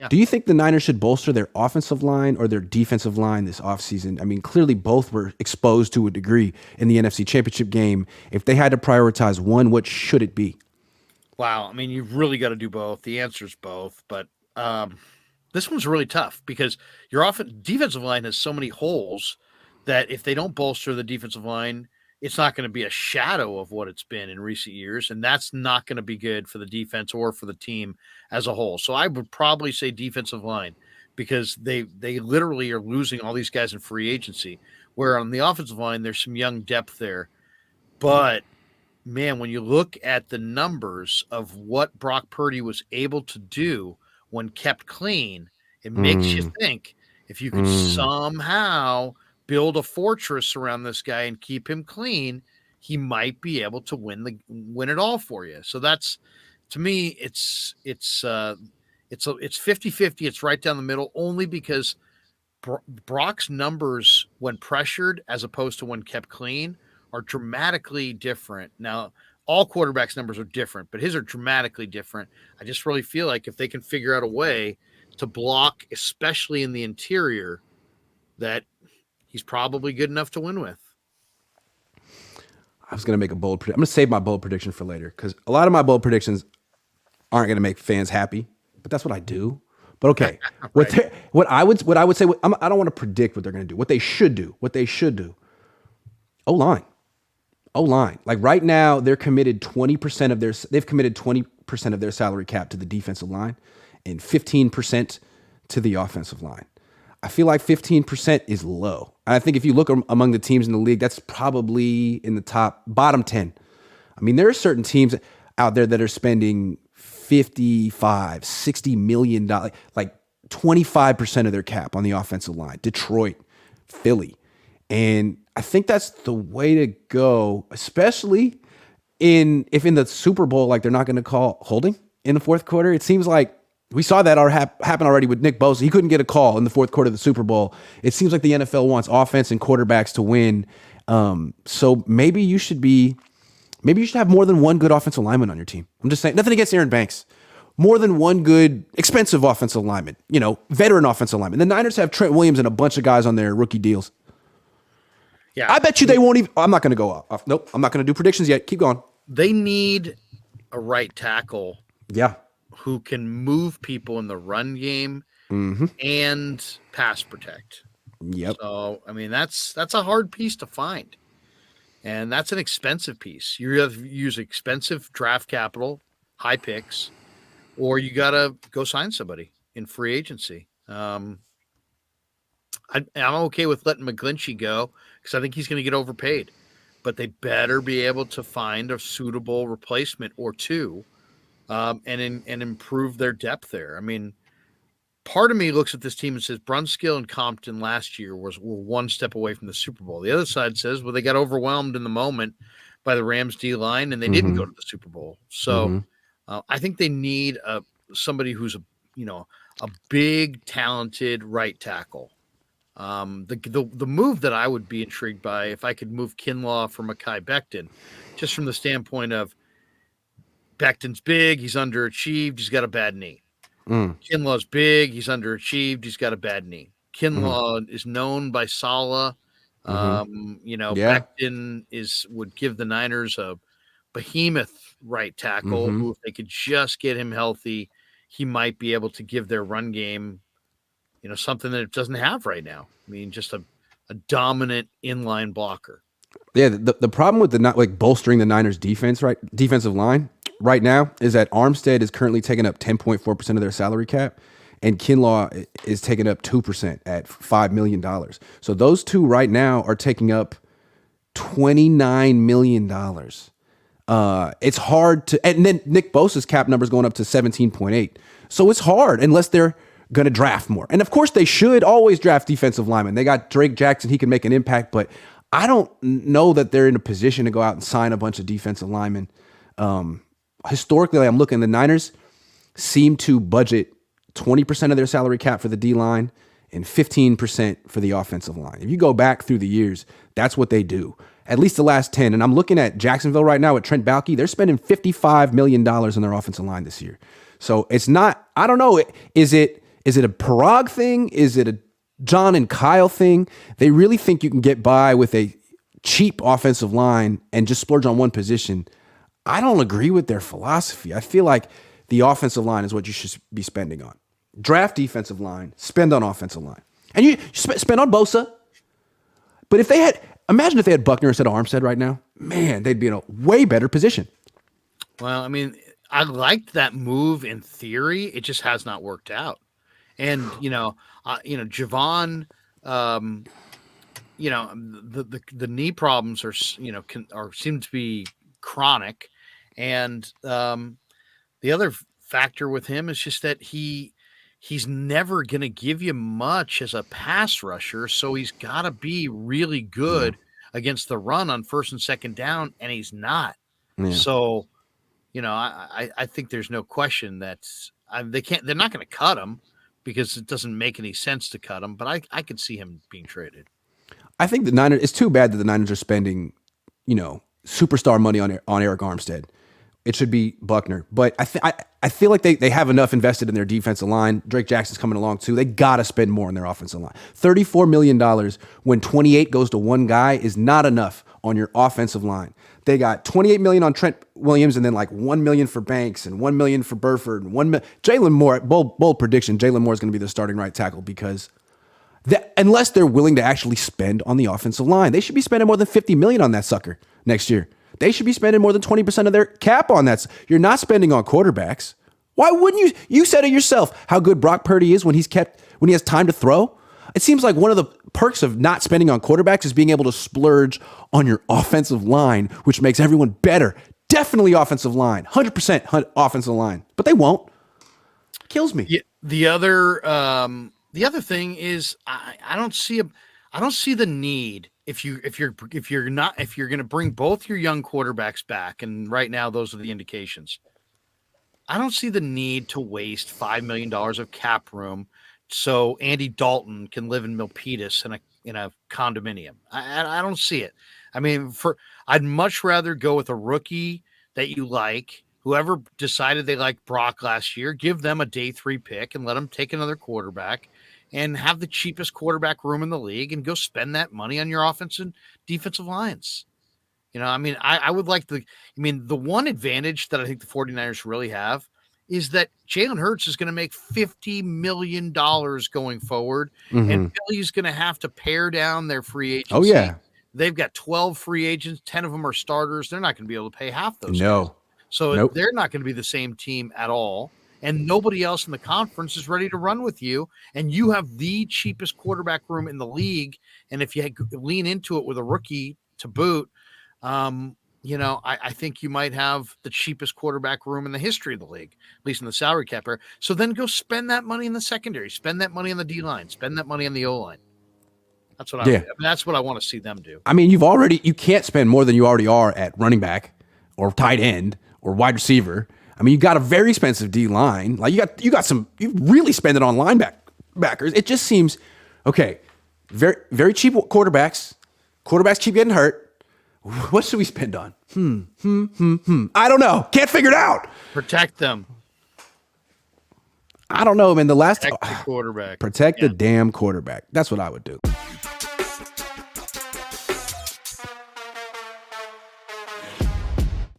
Yeah. Do you think the Niners should bolster their offensive line or their defensive line this offseason? I mean, clearly both were exposed to a degree in the NFC Championship game. If they had to prioritize one, what should it be? Wow. I mean, you've really got to do both. The answer is both, but this one's really tough because your defensive line has so many holes that if they don't bolster the defensive line, it's not going to be a shadow of what it's been in recent years, and that's not going to be good for the defense or for the team as a whole. So I would probably say defensive line because they literally are losing all these guys in free agency. Where on the offensive line, there's some young depth there, but man, when you look at the numbers of what Brock Purdy was able to do when kept clean, it makes you Mm, think if you could mm. somehow build a fortress around this guy and keep him clean, he might be able to win it all for you. So that's to me, it's 50-50. It's right down the middle only because Brock's numbers when pressured as opposed to when kept clean are dramatically different. Now, all quarterbacks' numbers are different, but his are dramatically different. I just really feel like if they can figure out a way to block, especially in the interior, that he's probably good enough to win with. I was going to make a bold prediction. I'm going to save my bold prediction for later because a lot of my bold predictions aren't going to make fans happy, but that's what I do. But okay, Right. what I would say, I don't want to predict what they're going to do. What they should do. O line, O line. Like right now, they've committed 20% of their salary cap to the defensive line, and 15% to the offensive line. I feel like 15% is low. I think if you look among the teams in the league, that's probably in the bottom 10. I mean, there are certain teams out there that are spending 55, 60 million dollars, like 25% of their cap on the offensive line. Detroit, Philly. And I think that's the way to go, especially if in the Super Bowl, like they're not going to call holding in the fourth quarter. It seems like we saw that happen already with Nick Bosa. He couldn't get a call in the fourth quarter of the Super Bowl. It seems like the NFL wants offense and quarterbacks to win. So maybe you should have more than one good offensive lineman on your team. I'm just saying, nothing against Aaron Banks. More than one good, expensive offensive lineman, veteran offensive lineman. The Niners have Trent Williams and a bunch of guys on their rookie deals. Yeah. I bet you they won't even. I'm not going to go off. Nope. I'm not going to do predictions yet. Keep going. They need a right tackle Yeah. who can move people in the run game and pass protect. Yep. So, I mean, that's a hard piece to find. And that's an expensive piece. You have to use expensive draft capital, high picks, or you got to go sign somebody in free agency. I'm okay with letting McGlinchey go because I think he's going to get overpaid. But they better be able to find a suitable replacement or two and improve their depth there. I mean, part of me looks at this team and says Brunskill and Compton last year were one step away from the Super Bowl. The other side says, well, they got overwhelmed in the moment by the Rams D line and they didn't go to the Super Bowl. So I think they need somebody who's a big, talented right tackle. The move that I would be intrigued by if I could move Kinlaw for Mekhi Becton, just from the standpoint of Becton's big, he's underachieved, he's got a bad knee. Kinlaw's big, he's underachieved, he's got a bad knee. Kinlaw is known by Saleh. Yeah. Becton would give the Niners a behemoth right tackle who, if they could just get him healthy, he might be able to give their run game something that it doesn't have right now. I mean, just a dominant inline blocker. Yeah. The problem with bolstering the Niners defensive line right now is that Armstead is currently taking up 10.4% of their salary cap, and Kinlaw is taking up 2% at $5 million. So those two right now are taking up $29 million. It's hard to, and then Nick Bosa's cap number is going up to 17.8. So it's hard unless they're going to draft more. And of course they should always draft defensive linemen. They got Drake Jackson. He can make an impact, but I don't know that they're in a position to go out and sign a bunch of defensive linemen. Historically, I'm looking, the Niners seem to budget 20% of their salary cap for the D line and 15% for the offensive line. If you go back through the years, that's what they do. At least the last 10. And I'm looking at Jacksonville right now with Trent Baalke. They're spending $55 million on their offensive line this year. So it's not, I don't know. Is it Is it a Parag thing? Is it a John and Kyle thing? They really think you can get by with a cheap offensive line and just splurge on one position. I don't agree with their philosophy. I feel like the offensive line is what you should be spending on. Draft defensive line, spend on offensive line. And you spend on Bosa. But if they had, imagine if they had Buckner instead of Armstead right now, man, they'd be in a way better position. Well, I mean, I liked that move in theory. It just has not worked out. And, Javon, the knee problems are, seem to be chronic. And the other factor with him is just that he's never going to give you much as a pass rusher. So he's got to be really good against the run on first and second down. And he's not. Yeah. So, I think there's no question that they're not going to cut him because it doesn't make any sense to cut him. But I could see him being traded. I think the Niners, it's too bad that the Niners are spending, superstar money on Eric Armstead. It should be Buckner. But I feel like they have enough invested in their defensive line. Drake Jackson's coming along too. They got to spend more on their offensive line. $34 million when 28 goes to one guy is not enough on your offensive line. They got $28 million on Trent Williams and then like $1 million for Banks and $1 million for Burford and Jalen Moore. Bold prediction. Jalen Moore is going to be the starting right tackle because unless they're willing to actually spend on the offensive line, they should be spending more than $50 million on that sucker next year. They should be spending more than 20% of their cap on that. You're not spending on quarterbacks. Why wouldn't you? You said it yourself how good Brock Purdy is when he has time to throw. It seems like one of the perks of not spending on quarterbacks is being able to splurge on your offensive line, which makes everyone better. Definitely offensive line, 100% offensive line, but they won't. Kills me. Yeah, the other thing is I don't see the need if you're going to bring both your young quarterbacks back, and right now those are the indications. I don't see the need to waste $5 million of cap room so Andy Dalton can live in Milpitas in a condominium. I don't see it. I mean, I'd much rather go with a rookie that you like. Whoever decided they liked Brock last year, give them a day 3 pick and let them take another quarterback and have the cheapest quarterback room in the league and go spend that money on your offensive and defensive lines. I would like the one advantage that I think the 49ers really have is that Jalen Hurts is going to make $50 million going forward, and Philly's going to have to pare down their free agency. Oh, yeah. They've got 12 free agents, 10 of them are starters. They're not going to be able to pay half those guys. So they're not going to be the same team at all. And nobody else in the conference is ready to run with you. And you have the cheapest quarterback room in the league. And if you lean into it with a rookie to boot, I think you might have the cheapest quarterback room in the history of the league, at least in the salary cap area. So then go spend that money in the secondary, spend that money on the D line, spend that money on the O line. That's what that's what I want to see them do. I mean, you can't spend more than you already are at running back or tight end or wide receiver. I mean, you got a very expensive D line. Like you really spend it on linebackers. It just seems okay. Very, very cheap quarterbacks. Quarterbacks keep getting hurt. What should we spend on? I don't know. Can't figure it out. Protect them. I don't know, man. Protect the quarterback. Protect the damn quarterback. That's what I would do.